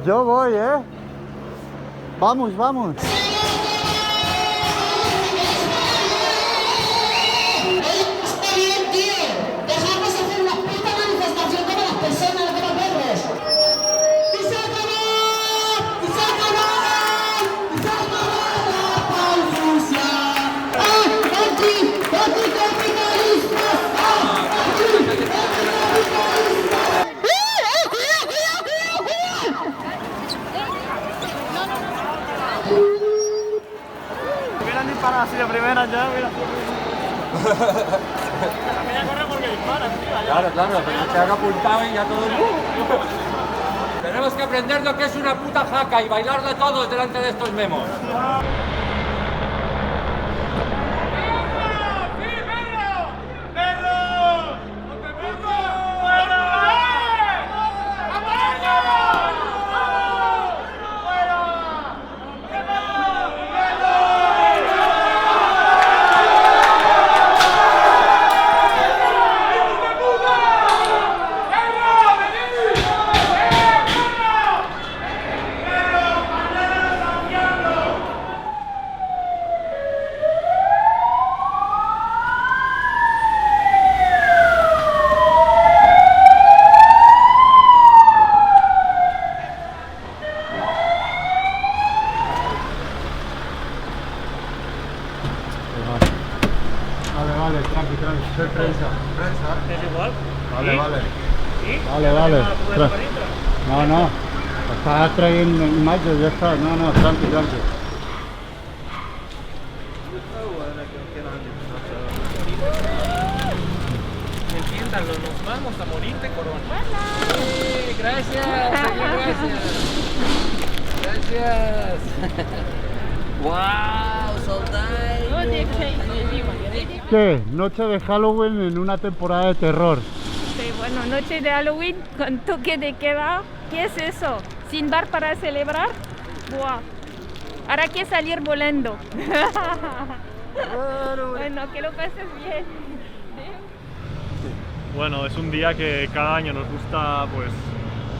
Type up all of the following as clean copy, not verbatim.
Yo voy, ¿eh? Vamos, vamos. Está bien, tío. Dejadnos hacer una puta manifestación como las personas, no como perros. ¡Y se acabó! ¡Y se acabó! ¡Y se acabó la confusión! ¡Ah! ¡Anticapitalistas! ¡Ah! ¡Anticapitalistas! Hubieran disparado así de primera ya, mira. Ella corre porque dispara, tío. Claro, pero se haga apuntado y ya todo. Tenemos que aprender lo que es una puta jaca y bailarlo todos delante de estos memos. Vale, tranqui, soy prensa. ¿Es igual? Vale. ¿Sí? Vale. ¿No? No. Estás trayendo imágenes, ya está. No, tranqui. Entiéndanlo, nos vamos a morir de corona. Sí, gracias. ¡Wow! ¡Soldado! ¿Qué? Noche de Halloween en una temporada de terror. Sí, bueno, noche de Halloween con toque de queda. ¿Qué es eso? ¿Sin bar para celebrar? ¡Buah! Ahora hay que salir volando. Bueno, que lo pases bien. Bueno, es un día que cada año nos gusta, pues,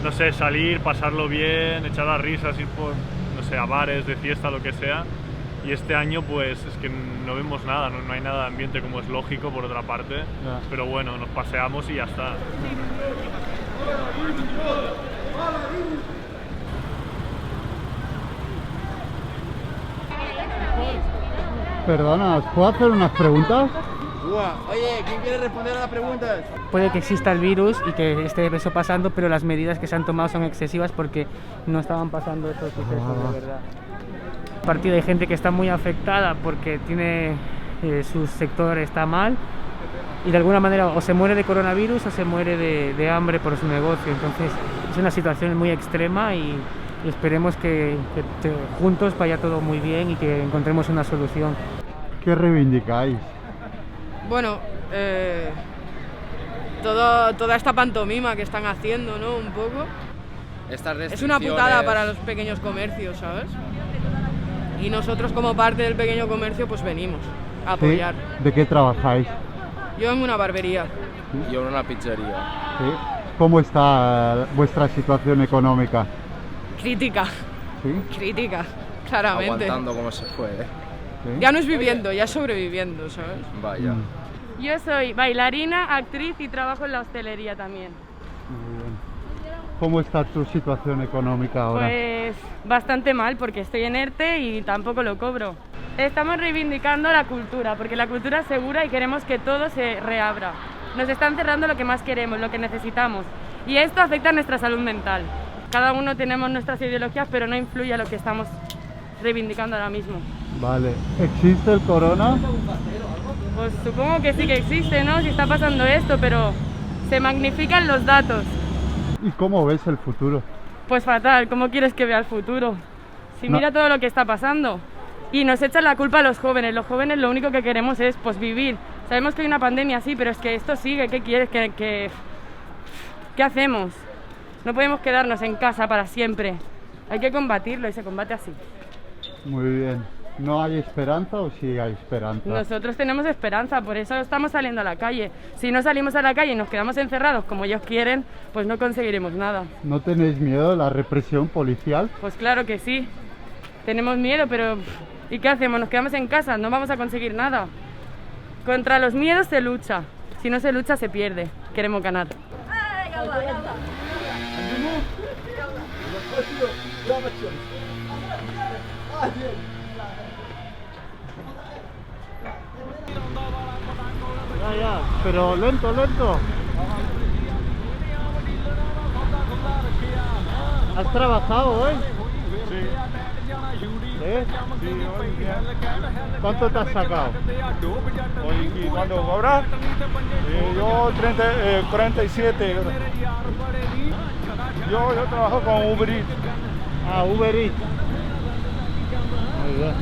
no sé, salir, pasarlo bien, echar las risas, ir por, no sé, a bares, de fiesta, lo que sea. Y este año, pues, es que no vemos nada, no hay nada de ambiente, como es lógico, por otra parte. Ya. Pero bueno, nos paseamos y ya está. Perdona, ¿os puedo hacer unas preguntas? Oye, ¿quién quiere responder a las preguntas? Puede que exista el virus y que esté eso pasando, pero las medidas que se han tomado son excesivas porque no estaban pasando esos sucesos de verdad. Aparte hay gente que está muy afectada porque tiene su sector está mal y de alguna manera o se muere de coronavirus o se muere de hambre por su negocio. Entonces es una situación muy extrema y esperemos que juntos vaya todo muy bien y que encontremos una solución. ¿Qué reivindicáis? Bueno, toda esta pantomima que están haciendo, ¿no? Un poco. Es una putada para los pequeños comercios, ¿sabes? Y nosotros como parte del pequeño comercio pues venimos a apoyar. ¿Sí? ¿De qué trabajáis? Yo en una barbería. Yo en una pizzería. ¿Sí? ¿Cómo está vuestra situación económica? Crítica, ¿Sí? claramente. Aguantando como se fue, ¿eh? ¿Sí? Ya no es viviendo, ya es sobreviviendo, ¿sabes? Vaya. Yo soy bailarina, actriz y trabajo en la hostelería también. Muy bien. ¿Cómo está tu situación económica ahora? Pues bastante mal porque estoy en ERTE y tampoco lo cobro. Estamos reivindicando la cultura porque la cultura es segura y queremos que todo se reabra. Nos están cerrando lo que más queremos, lo que necesitamos y esto afecta a nuestra salud mental. Cada uno tenemos nuestras ideologías pero no influye a lo que estamos reivindicando ahora mismo. Vale. ¿Existe el corona? Pues supongo que sí que existe, ¿no? Si está pasando esto, pero se magnifican los datos. ¿Y cómo ves el futuro? Pues fatal, ¿cómo quieres que vea el futuro? Si No. mira todo lo que está pasando. Y nos echan la culpa a los jóvenes lo único que queremos es pues vivir. Sabemos que hay una pandemia, sí, pero es que esto sigue, ¿qué quieres? ¿Qué hacemos? No podemos quedarnos en casa para siempre. Hay que combatirlo y se combate así. Muy bien. ¿No hay esperanza o sí hay esperanza? Nosotros tenemos esperanza, por eso estamos saliendo a la calle. Si no salimos a la calle y nos quedamos encerrados como ellos quieren, pues no conseguiremos nada. ¿No tenéis miedo de la represión policial? Pues claro que sí. Tenemos miedo, pero ¿y qué hacemos? ¿Nos quedamos en casa? No vamos a conseguir nada. Contra los miedos se lucha. Si no se lucha, se pierde. Queremos ganar. Ya, pero lento, lento. ¿Has trabajado hoy? Sí, hoy bien. ¿Cuánto te has sacado? Hoy, ¿cuándo cobras? Yo 47. Yo trabajo con Uber Eats. Ah, Uber Eats. Muy bien.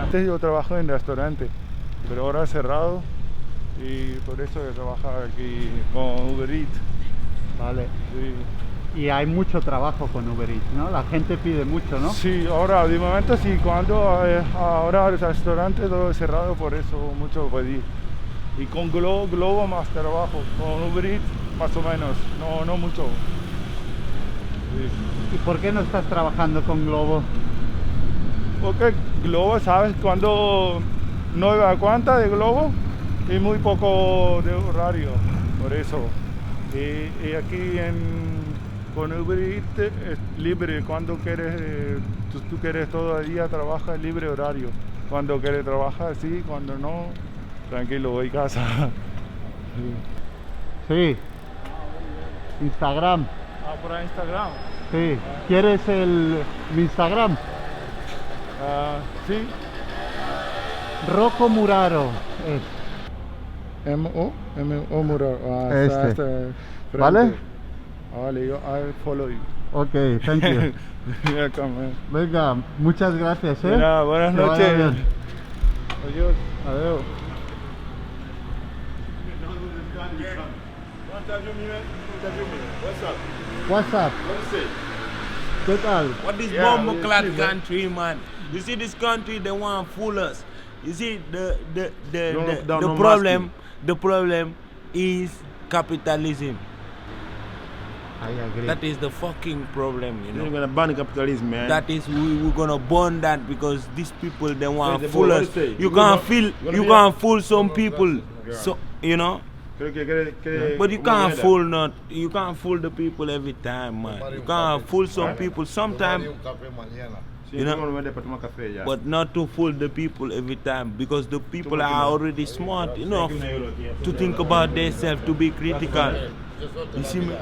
Antes yo trabajo en restaurante, pero ahora es cerrado y por eso yo trabajo aquí con Uber Eats. Vale. Sí. Y hay mucho trabajo con Uber Eats, ¿no? La gente pide mucho, ¿no? Sí, ahora de momento sí, cuando ahora el restaurante todo es cerrado, por eso mucho pedir. Y con Globo más trabajo, con Uber Eats más o menos, no mucho. Sí. ¿Y por qué no estás trabajando con Globo? Porque Globo, ¿sabes? Cuando no da cuenta de Globo y muy poco de horario, por eso. Y aquí con Uber Eats es libre, cuando quieres, tú quieres todo el día trabajar libre horario. Cuando quieres trabajar, sí, cuando no, tranquilo, voy a casa. Sí. Instagram. Ah, por Instagram. Sí. ¿Quieres mi Instagram? Sí. Rocco Muraro. M-O Muraro. Este. ¿Vale? Vale, I follow you. Ok, thank you. Welcome, Venga, muchas gracias, ¿eh? Mira, buenas Que vaya noches. bien. Adiós. Adiós. What's up? ¿Qué tal? What this bomb clad country, man? You see this country, they want to fool us. You see the problem is capitalism. I agree. That is the fucking problem, you know. You're gonna ban capitalism, man. That is we're gonna burn that because these people they want to the fool boy, us. what do you say? You You can't gonna be can't fool some people. So you know. But you can't fool the people every time, man. You can't fool some people sometimes, you know. But not to fool the people every time, because the people are already smart enough to think about themselves, to be critical. You see me?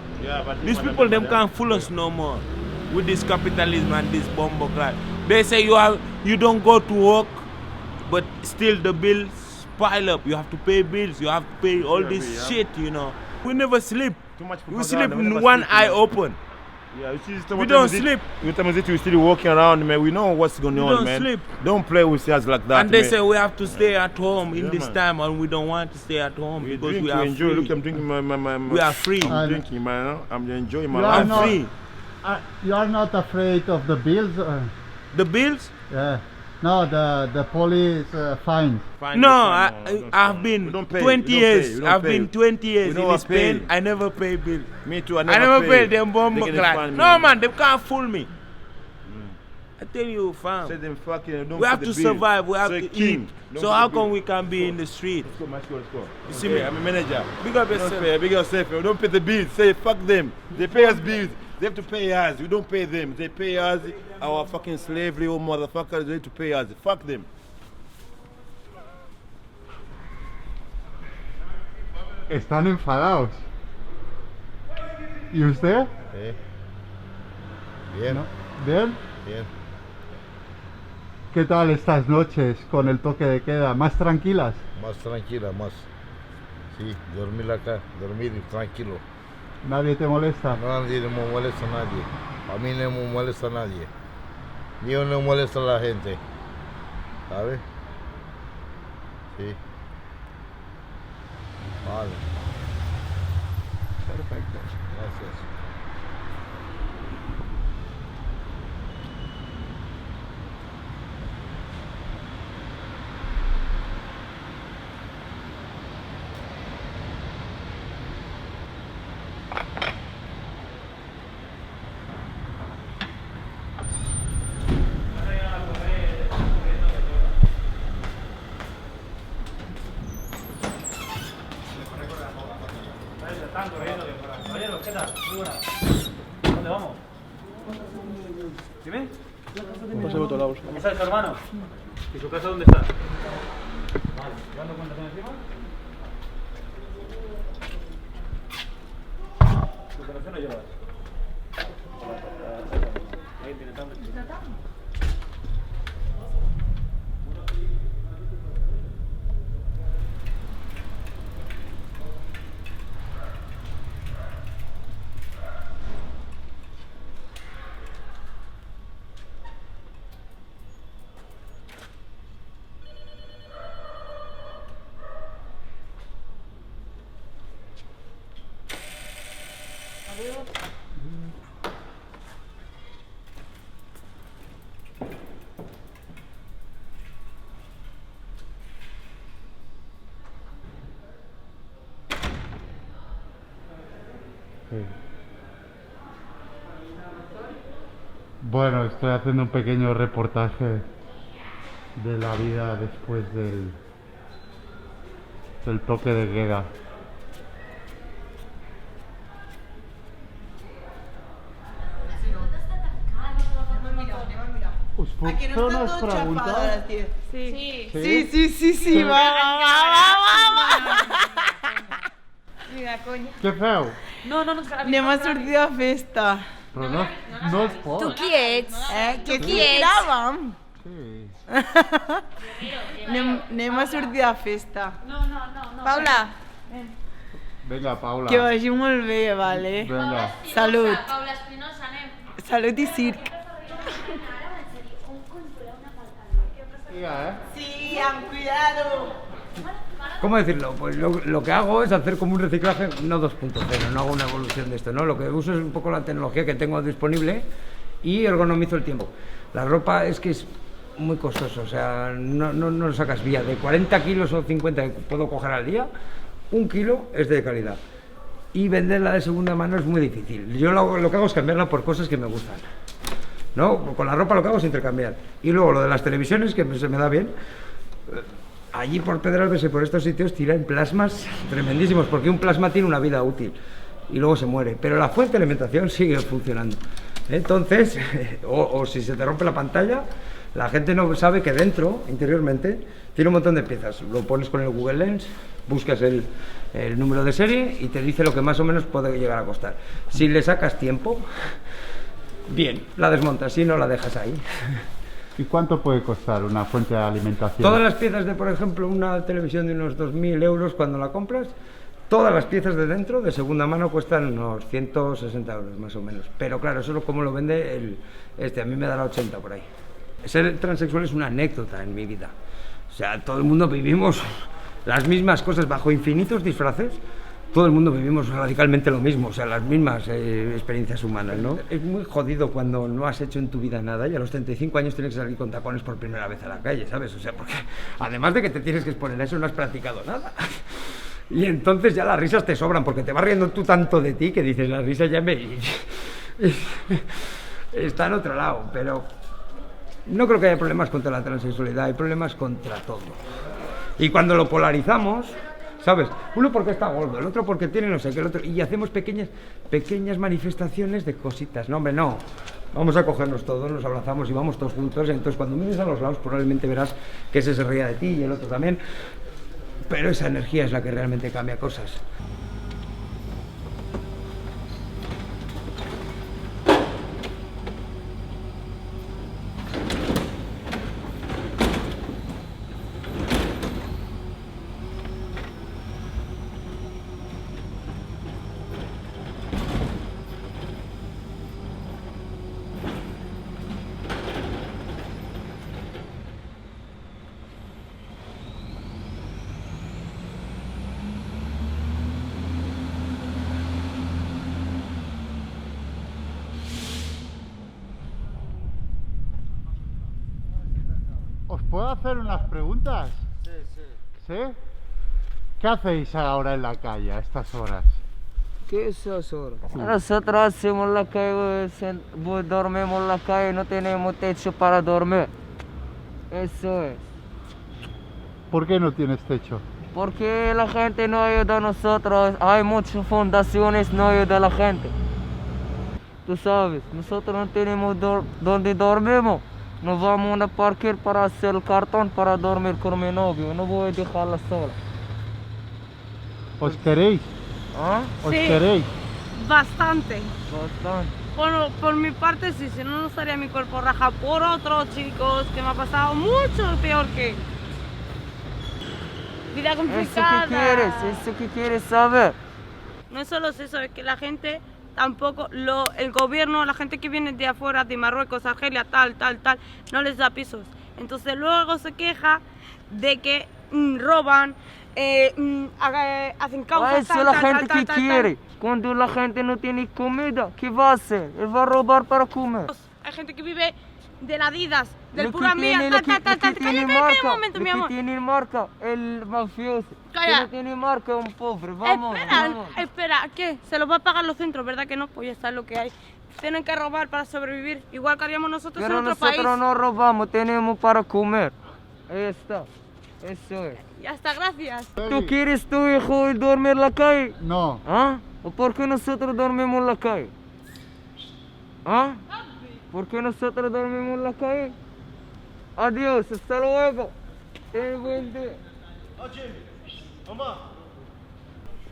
These people them can't fool us no more with this capitalism and this bomb clad. They say you don't go to work, but still the bills pile up. You have to pay bills. You have to pay all this shit. You know. We never sleep. We sleep with one eye open. Yeah, We don't sleep. We're still walking around, man. We know what's going on, don't man. sleep. Don't play with us like that, And they man. say we have to stay at home in Yeah, this man. time, and we don't want to stay at home We because drink, we we are enjoy. free. Look, I'm drinking my We are free. I'm drinking, man. I'm enjoying my You are I'm life. not- free. You are not afraid of the bills? The bills? Yeah. No, the police fines. Fine, No, that's fine, no, I've we been don't pay, 20 we don't pay, years. we don't I've pay. been 20 years We in don't Spain. pay. I never pay bill. Me too. I never pay them bomb They can clad. fine me. No man, they can't fool me. I tell you, fam. Say them fucking. Don't We have pay to the bill. survive. We have Say to king, eat. don't So pay how the bill. come we can be in the street? Let's go, let's go, let's go. You see me? I'm a manager. Big up Don't yourself. pay, big yourself. Don't pay the bills. Say fuck them. They pay us bills. They have to pay us. We don't pay them. They pay us. Our fucking slavery, oh motherfuckers. They have to pay us. Fuck them. Están enfadados. ¿Y usted? Sí. Bien, ¿No? ¿Bien? bien. ¿Qué tal estas noches con el toque de queda? ¿Más tranquilas? Más tranquila, más. Sí, dormir acá, dormir tranquilo. ¿Nadie te molesta? Nadie no me molesta a nadie. A mí no me molesta a nadie. Ni yo no molesta a la gente. ¿Sabes? Sí. Vale. Perfecto. Gracias. van corriendo de fuera. Caballeros, ¿qué tal? Muy buenas. ¿Dónde vamos? ¿Dime? Pasé por todos lados. ¿Cómo está su hermano? ¿Y su casa dónde está? Vale, ¿llevando cuentas encima? ¿Tu operación lo llevas? Ahí tiene tablet. Bueno, estoy haciendo un pequeño reportaje de la vida después del toque de queda. Us puc fer unes preguntes? Sí, va. Mira, coño. Què feu? No, anem a sortir de festa. Però no es pot. Tu qui ets? Tu qui ets? Grava'm. Sí. Anem a sortir de festa. No. Paula, Vinga, Paula. que vagi molt bé, vale? Vinga. Salut. Paula Espinosa, anem. Salut i circ. Sí, amb cuidado. ¿Cómo decirlo? Pues lo que hago es hacer como un reciclaje, no 2.0, no hago una evolución de esto, ¿no? Lo que uso es un poco la tecnología que tengo disponible y ergonomizo el tiempo. La ropa es que es muy costoso, o sea, no lo sacas vía. De 40 kilos o 50 que puedo coger al día, 1 kilo es de calidad. Y venderla de segunda mano es muy difícil. Yo lo que hago es cambiarla por cosas que me gustan, ¿no? Con la ropa lo que hago es intercambiar. Y luego lo de las televisiones, que se me da bien. Allí por Pedralbes y por estos sitios tiran plasmas tremendísimos, porque un plasma tiene una vida útil y luego se muere, pero la fuente de alimentación sigue funcionando. Entonces, o si se te rompe la pantalla, la gente no sabe que dentro, interiormente, tiene un montón de piezas. Lo pones con el Google Lens, buscas el número de serie y te dice lo que más o menos puede llegar a costar. Si le sacas tiempo, bien, la desmontas, si no la dejas ahí. ¿Y cuánto puede costar una fuente de alimentación? Todas las piezas de, por ejemplo, una televisión de unos 2.000 euros cuando la compras, todas las piezas de dentro, de segunda mano, cuestan unos 160 euros más o menos. Pero claro, eso es como lo vende a mí me dará 80 por ahí. Ser transexual es una anécdota en mi vida. O sea, todo el mundo vivimos las mismas cosas bajo infinitos disfraces. Todo el mundo vivimos radicalmente lo mismo, o sea, las mismas experiencias humanas, ¿no? Es muy jodido cuando no has hecho en tu vida nada y a los 35 años tienes que salir con tacones por primera vez a la calle, ¿sabes? O sea, porque además de que te tienes que exponer a eso, no has practicado nada. Y entonces ya las risas te sobran, porque te vas riendo tú tanto de ti que dices, la risa ya está en otro lado, pero no creo que haya problemas contra la transexualidad, hay problemas contra todo. Y cuando lo polarizamos, ¿sabes? Uno porque está gordo, el otro porque tiene no sé qué, el otro... Y hacemos pequeñas manifestaciones de cositas. No, hombre, no. Vamos a cogernos todos, nos abrazamos y vamos todos juntos. Entonces, cuando mires a los lados, probablemente verás que ese se ría de ti y el otro también. Pero esa energía es la que realmente cambia cosas. ¿Os puedo hacer unas preguntas? Sí. ¿Qué hacéis ahora en la calle a estas horas? ¿Qué es eso? Nosotros hacemos la calle, dormimos en la calle, no tenemos techo para dormir. Eso es. ¿Por qué no tienes techo? Porque la gente no ayuda a nosotros. Hay muchas fundaciones no ayudan a la gente. Tú sabes, nosotros no tenemos donde dormimos. Nos vamos a una parque para hacer el cartón para dormir con mi novio. No voy a dejarla sola. ¿Os queréis? ¿Ah? ¿Os Sí. queréis? Bastante. Bastante. Por mi parte sí, si no, no estaría mi cuerpo raja por otros chicos que me ha pasado mucho peor que. Vida complicada. Eso que quieres saber. No es solo eso, es que la gente tampoco, el gobierno, la gente que viene de afuera, de Marruecos, Argelia, tal, no les da pisos. Entonces luego se queja de que roban, hacen causas, Eso es la gente que quiere. Cuando la gente no tiene comida, ¿qué va a hacer? Él va a robar para comer. Hay gente que vive de la Adidas, del Lo que pura mía, tiene- lo que cállate, tiene cállate un momento, lo mi que amor. tiene marca, el mafioso. Calla. Que no tiene marca, un pobre. Vamos, vamos. Espera, ¿qué? ¿Se los va a pagar los centros, verdad que no? Pues ya está lo que hay. Tienen que robar para sobrevivir, igual que haríamos nosotros Pero en otro país. nosotros no robamos, tenemos para comer. Ahí está. Eso es. Ya está, gracias. ¿Tú quieres tu hijo dormir en la calle? No. ¿Ah? ¿O por qué nosotros dormimos en la calle? ¿Ah? ¿Por qué nosotros dormimos en la calle? Adiós, hasta luego. Ten buen día.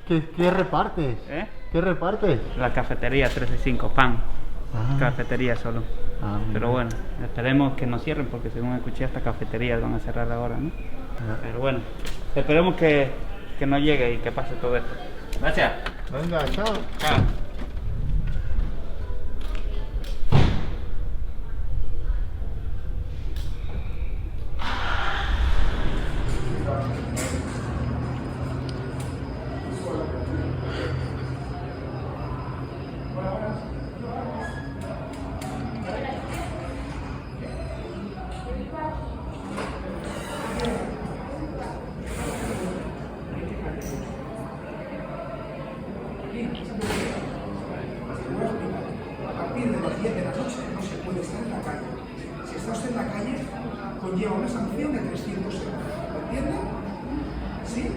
¿Qué repartes? ¿Eh? ¿Qué repartes? La cafetería 365, pan. Ah. Cafetería solo. Ah, Pero bueno, esperemos que no cierren porque según escuché hasta cafeterías van a cerrar ahora, ¿no? Pero bueno, esperemos que no llegue y que pase todo esto. Gracias. Venga, chao. Chao. A partir de las 10 de la noche no se puede estar en la calle. Si está usted en la calle, conlleva una sanción de 300 euros. ¿Lo entiende? ¿Sí?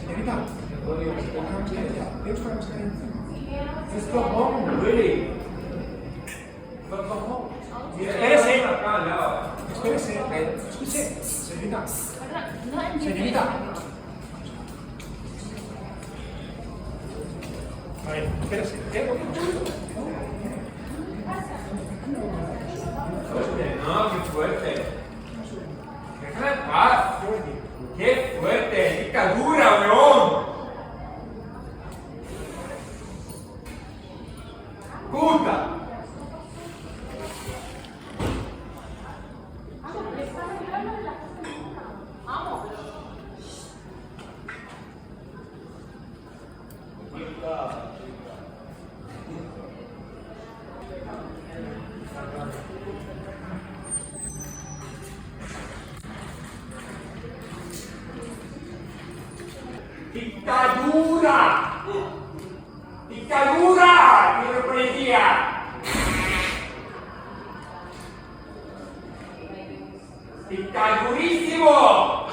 Señorita, ponga mascarilla. ¿Ve usted la mascarilla encima? Just go home, really. Go home. Espérese. Espérese. Escuche, señorita. Señorita. A ver, espérese. No, qué fuerte. Déjala en paz. Qué fuerte, dictadura, weón. Puta. ¡Dictadura! ¡Dictadura! ¡Señor policía! ¡Dictadurísimo!